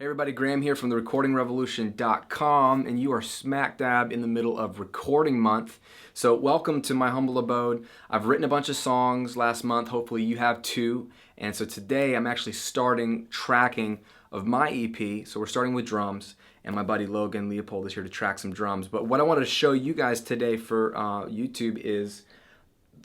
Hey everybody, Graham here from therecordingrevolution.com, and you are smack dab in the middle of recording month. So welcome to my humble abode. I've written a bunch of songs last month, hopefully you have too. And so today I'm actually starting tracking of my EP. So we're starting with drums, and my buddy Logan Leopold is here to track some drums. But what I wanted to show you guys today for YouTube is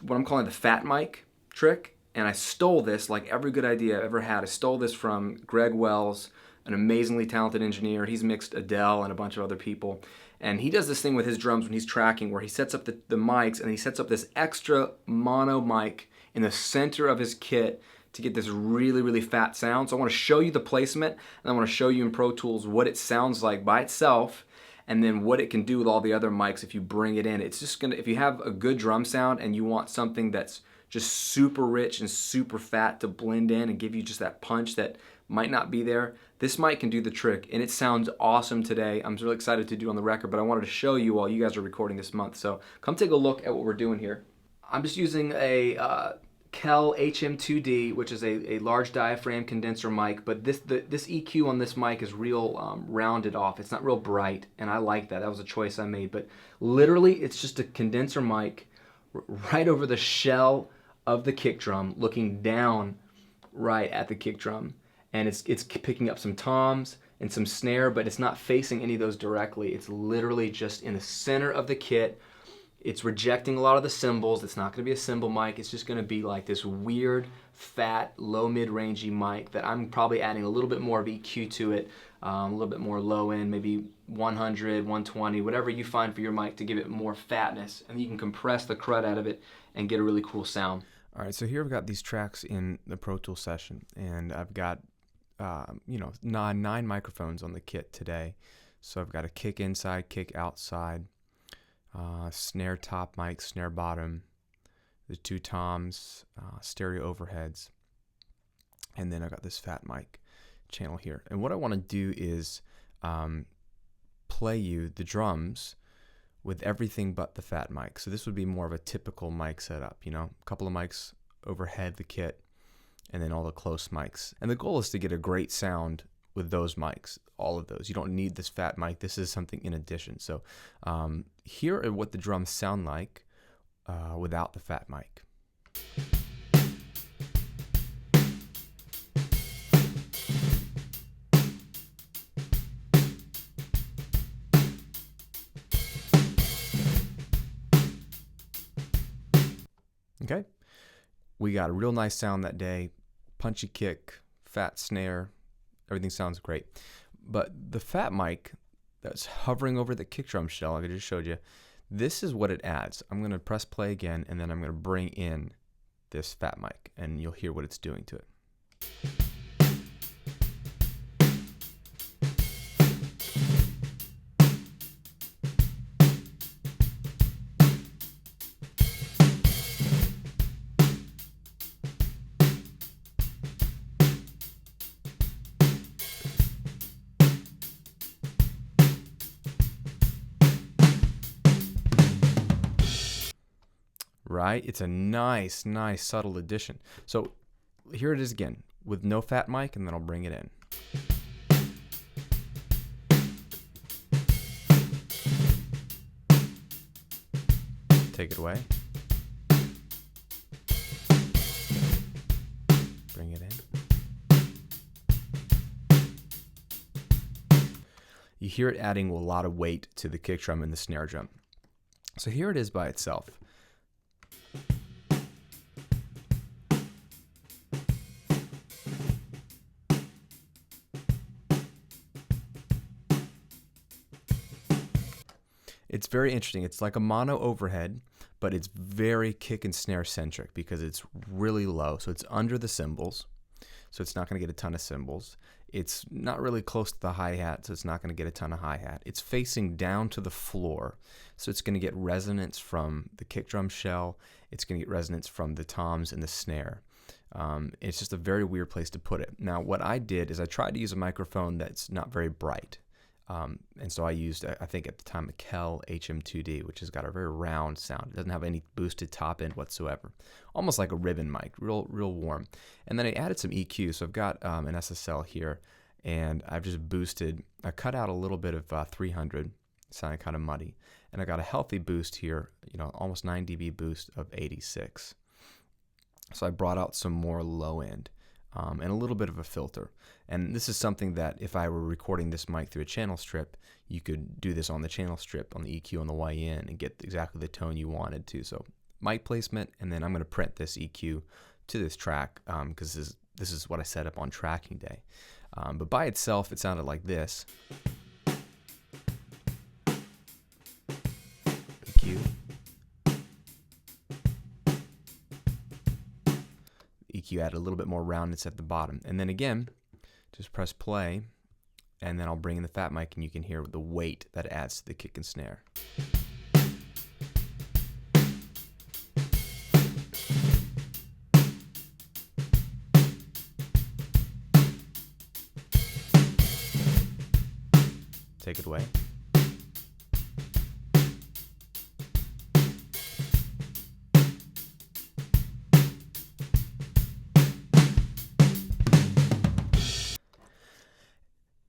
what I'm calling the fat mic trick. And I stole this, like every good idea I've ever had. I stole this from Greg Wells, an amazingly talented engineer. He's mixed Adele and a bunch of other people. And he does this thing with his drums when he's tracking where he sets up the mics and he sets up this extra mono mic in the center of his kit to get this really, really fat sound. So I want to show you the placement, and I want to show you in Pro Tools what it sounds like by itself, and then what it can do with all the other mics if you bring it in. It's just gonna, if you have a good drum sound and you want something that's just super rich and super fat to blend in and give you just that punch that might not be there, this mic can do the trick, and it sounds awesome today. I'm really excited to do it on the record, but I wanted to show you while you guys are recording this month. So come take a look at what we're doing here. I'm just using a Kel HM2D, which is a large diaphragm condenser mic, but this EQ on this mic is real rounded off. It's not real bright, and I like that. That was a choice I made, but literally it's just a condenser mic right over the shell of the kick drum, looking down right at the kick drum. And it's picking up some toms and some snare, but it's not facing any of those directly. It's literally just in the center of the kit. It's rejecting a lot of the cymbals. It's not going to be a cymbal mic. It's just going to be like this weird, fat, low mid-rangey mic that I'm probably adding a little bit more of EQ to it, a little bit more low end, maybe 100, 120, whatever you find for your mic to give it more fatness. And you can compress the crud out of it and get a really cool sound. All right, so here I've got these tracks in the Pro Tools session, and I've got, 9 microphones on the kit today. So I've got a kick inside, kick outside, snare top mic, snare bottom, the 2 toms, stereo overheads, and then I've got this fat mic channel here. And what I want to do is play you the drums with everything but the fat mic. So this would be more of a typical mic setup, a couple of mics overhead the kit, and then all the close mics. And the goal is to get a great sound with those mics, all of those. You don't need this fat mic. This is something in addition. So here are what the drums sound like without the fat mic. Okay, we got a real nice sound that day, punchy kick, fat snare, everything sounds great. But the fat mic that's hovering over the kick drum shell, like I just showed you, this is what it adds. I'm going to press play again, and then I'm going to bring in this fat mic, and you'll hear what it's doing to it. Right? It's a nice subtle addition. So here it is again with no fat mic, and then I'll bring it in. Take it away. Bring it in. You hear it adding a lot of weight to the kick drum and the snare drum. So here it is by itself. It's very interesting. It's like a mono overhead, but it's very kick and snare centric because it's really low. So it's under the cymbals, so it's not going to get a ton of cymbals. It's not really close to the hi-hat, so it's not going to get a ton of hi-hat. It's facing down to the floor, so it's going to get resonance from the kick drum shell. It's going to get resonance from the toms and the snare. It's just a very weird place to put it. Now, what I did is I tried to use a microphone that's not very bright. And so I used, I think at the time, a Kel HM2D, which has got a very round sound. It doesn't have any boosted top end whatsoever. Almost like a ribbon mic, real warm. And then I added some EQ. So I've got an SSL here, and I've just boosted. I cut out a little bit of 300, sounded kind of muddy, and I got a healthy boost here, almost 9 dB boost of 86. So I brought out some more low end and a little bit of a filter. And this is something that if I were recording this mic through a channel strip, you could do this on the channel strip, on the EQ, on the YN, and get exactly the tone you wanted to. So mic placement, and then I'm going to print this EQ to this track because this is what I set up on tracking day. But by itself, it sounded like this. EQ. EQ added a little bit more roundness at the bottom. And then again, just press play, and then I'll bring in the Fat Mic, and you can hear the weight that it adds to the kick and snare. Take it away.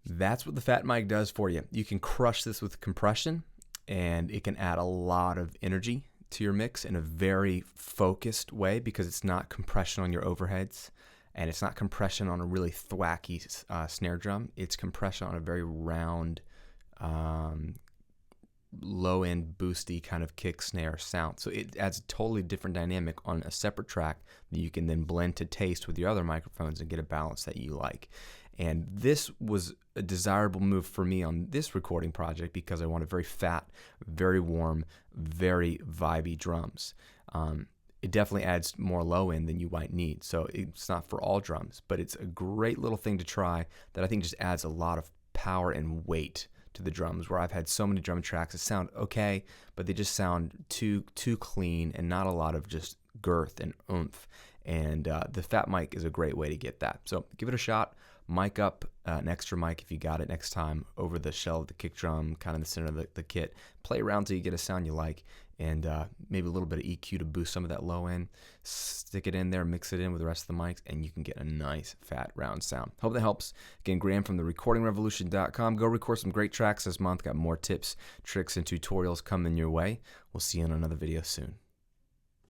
That's what the Fat Mic does for you. You can crush this with compression, and it can add a lot of energy to your mix in a very focused way because it's not compression on your overheads, and it's not compression on a really thwacky snare drum. It's compression on a very round, low-end, boosty kind of kick snare sound. So it adds a totally different dynamic on a separate track that you can then blend to taste with your other microphones and get a balance that you like. And this was a desirable move for me on this recording project because I wanted very fat, very warm, very vibey drums. It definitely adds more low end than you might need. So it's not for all drums, but it's a great little thing to try that I think just adds a lot of power and weight to the drums, where I've had so many drum tracks that sound okay, but they just sound too clean and not a lot of just girth and oomph. And the Fat Mic is a great way to get that. So give it a shot. Mic up an extra mic if you got it next time over the shell of the kick drum, kind of in the center of the kit. Play around till you get a sound you like, and maybe a little bit of EQ to boost some of that low end. Stick it in there, mix it in with the rest of the mics, and you can get a nice, fat, round sound. Hope that helps. Again, Graham from therecordingrevolution.com. Go record some great tracks this month. Got more tips, tricks, and tutorials coming your way. We'll see you in another video soon.